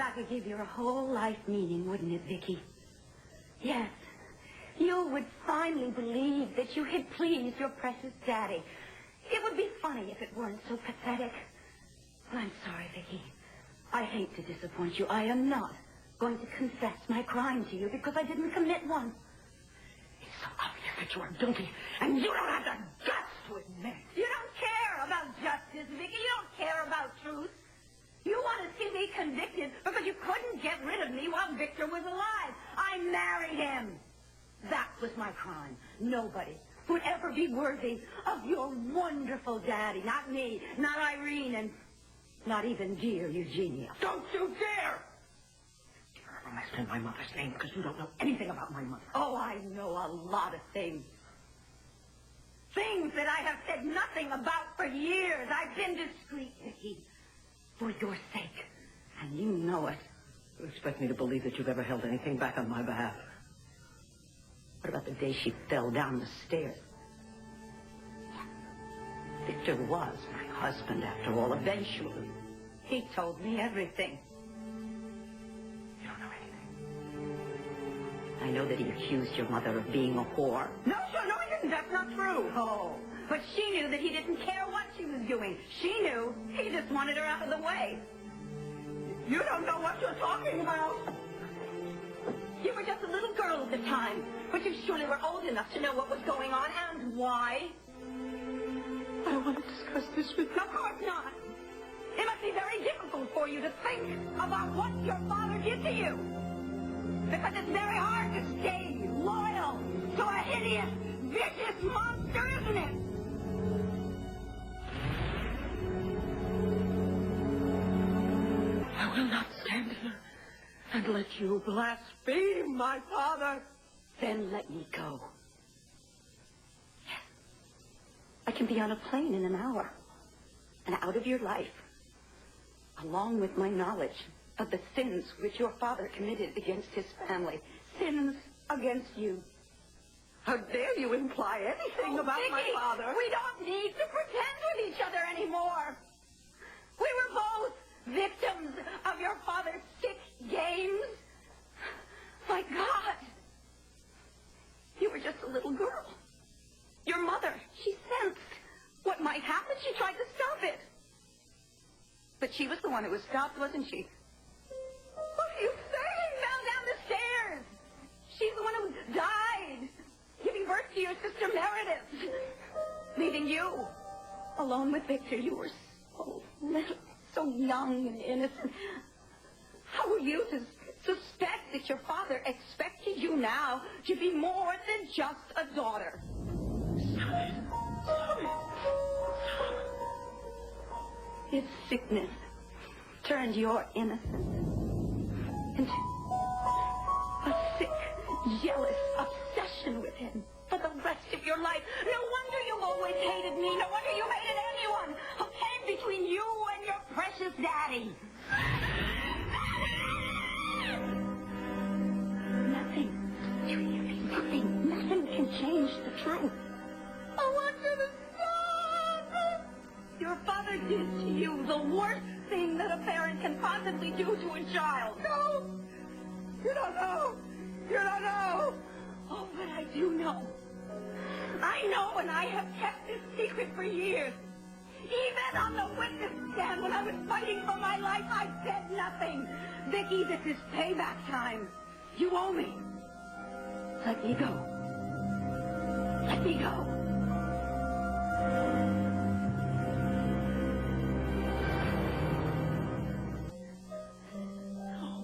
That would give your whole life meaning, wouldn't it, Viki? Yes. You would finally believe that you had pleased your precious daddy. It would be funny if it weren't so pathetic. I'm sorry, Viki. I hate to disappoint you. I am not going to confess my crime to you because I didn't commit one. It's so obvious that you are guilty, and you don't have the guts to admit it. You don't care about justice, Viki. You don't care about truth. You want to see me convicted because you couldn't get rid of me while Victor was alive. I married him. That was my crime. Nobody would ever be worthy of your wonderful daddy. Not me, not Irene, and not even dear Eugenia. Don't you dare! Never mention my mother's name because you don't know anything about my mother. Oh, I know a lot of things. Things that I have said nothing about for years. I've been discreet, Viki. For your sake. And you know it. You expect me to believe that you've ever held anything back on my behalf? What about the day she fell down the stairs? Victor was my husband, after all, eventually. He told me everything. You don't know anything. I know that he accused your mother of being a whore. No, he didn't. That's not true. Oh, but she knew that he didn't care what she was doing. She knew he just wanted her out of the way. You don't know what you're talking about. You were just a little girl at the time, but you surely were old enough to know what was going on and why. I don't want to discuss this with you. Of course not. It must be very difficult for you to think about what your father did to you. Because it's very hard to stay loyal to a hideous, vicious monster, isn't it? I will not stand here and let you blaspheme my father. Then let me go. Yes. I can be on a plane in an hour and out of your life, along with my knowledge of the sins which your father committed against his family, sins against you. How dare you imply anything about Viki, my father? We don't need to pretend with each other anymore. We were both victims of your father's sick games. My God. You were just a little girl. Your mother, she sensed what might happen. She tried to stop it. But she was the one who was stopped, wasn't she? What are you saying? Fell down the stairs. She's the one who died, giving birth to your sister Meredith, leaving you alone with Victor. You were so little, so young and innocent. How were you to suspect that your father expected you now to be more than just a daughter? His sickness turned your innocence into a sick, jealous obsession with him for the rest of your life. No wonder you always hated me. No wonder you hated anyone who came between you and your precious daddy. Nothing can change the truth. I want you to stop! Your father did to you the worst thing that a parent can possibly do to a child. No! You don't know! You don't know! Oh, but I do know. I know, and I have kept this secret for years. Even on the witness stand when I was fighting for my life, I said nothing. Viki, this is payback time. You owe me. Let me go. Let me go. No,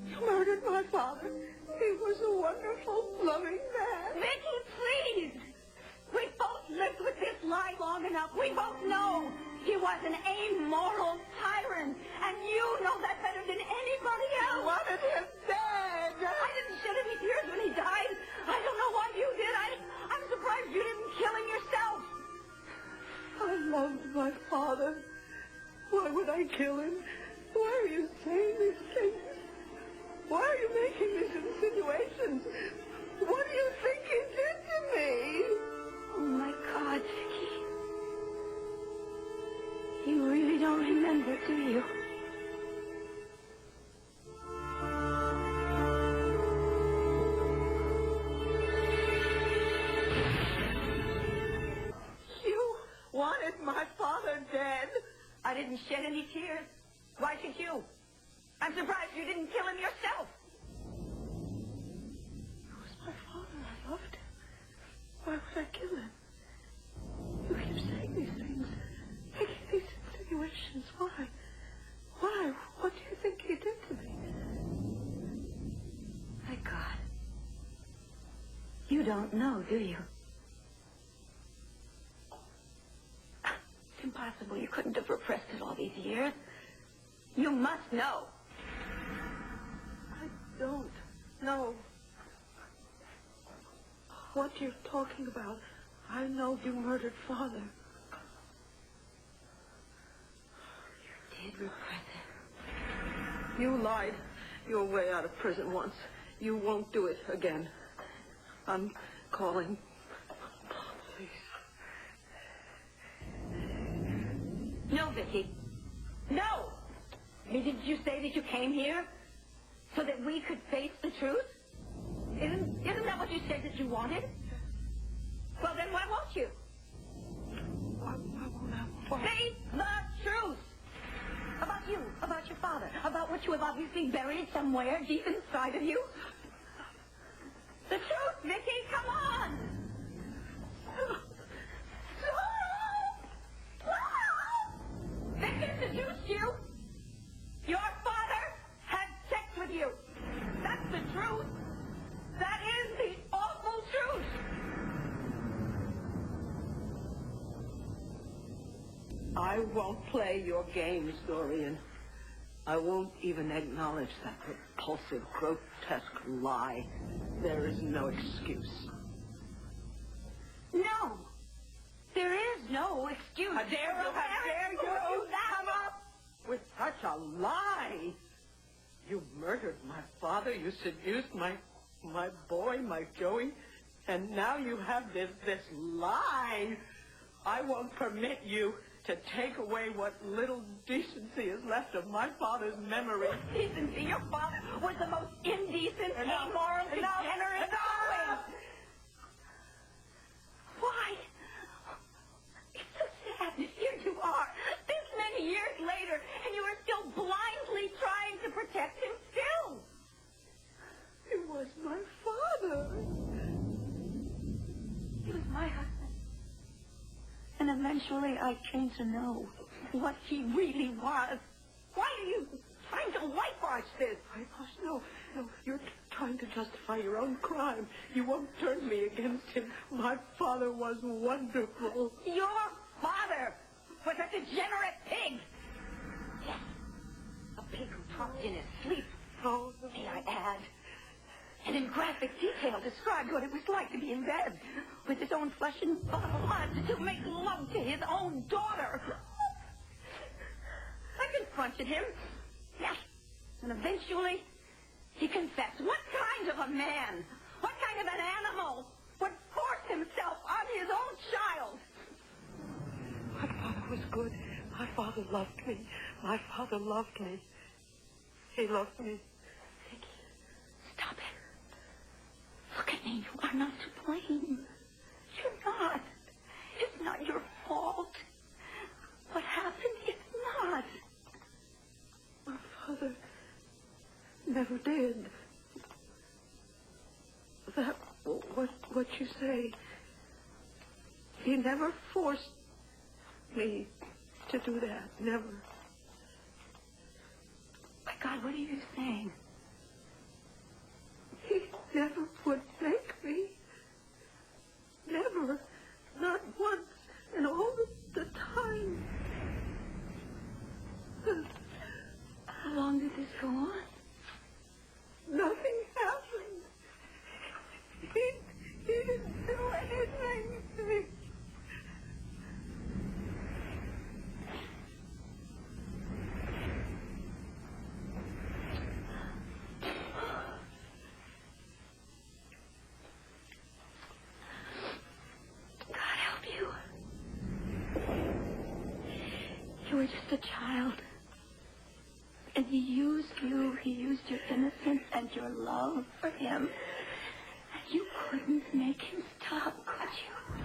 you murdered my father. He was a wonderful, loving man. Viki, please. We've both lived with this lie long enough. We both know he was an amoral tyrant. And you know that better than anybody else. I wanted him dead. I didn't shed any tears when he died. I don't know why you did. I'm surprised you didn't kill him yourself. I loved my father. Why would I kill him? Why are you saying these things? Why are you making these insinuations? What do you think he did to me? Oh, my God, Viki. You really don't remember, do you? didn't shed any tears. Why should you? I'm surprised you didn't kill him yourself. He was my father. I loved him. Why would I kill him? You keep saying these things, making these insinuations. Why? Why? What do you think he did to me? My God. You don't know, do you? It's impossible. You couldn't have repressed it all these years. You must know. I don't know what you're talking about. I know you murdered Father. You did repress it. You lied your way out of prison once. You won't do it again. I'm calling police. No, Viki. No! Didn't you say that you came here so that we could face the truth? Isn't that what you said that you wanted? Well, then why won't you? Why won't I? Why? Face the truth! About you, about your father, about what you have obviously buried somewhere deep inside of you. The truth, Viki, come on! Viki seduced you. Your father had sex with you. That's the truth. That is the awful truth. I won't play your games, Dorian. I won't even acknowledge that repulsive, grotesque lie. There is no excuse. No. There is no excuse. How dare you come up with such a lie? You murdered my father. You seduced my boy, my Joey. And now you have this lie. I won't permit you to take away what little decency is left of my father's memory. Decency? Your father was the most indecent, amoral, degenerate always. Why? It's so sad. Here you are, this many years later, and you are still blindly trying to protect him still. He was my father. He was my husband. And eventually I came to know what he really was. Why are you trying to whitewash this? Whitewash? No. You're trying to justify your own crime. You won't turn me against him. My father was wonderful. Your father was a degenerate pig. Yes, a pig who talked in his sleep. Oh, May I add? And in graphic detail described what it was like to be in bed with his own flesh and blood, to make love to his own daughter. I confronted him. Yes. And eventually, he confessed. What kind of a man, what kind of an animal would force himself on his own child? my father was good. My father loved me. My father loved me. He loved me. Stop it. Look at me. You are not to blame. You're not. It's not your fault. What happened is not. My father never did. That, what you say, he never forced me to do that. Never. My God, what are you saying? He never would make me. Never. Not once in all the time. How long did this go on? Nothing happened. He didn't do anything to me. God help you. You were just a child. And he used you. He used your innocence and your love for him. And you couldn't make him stop, could you?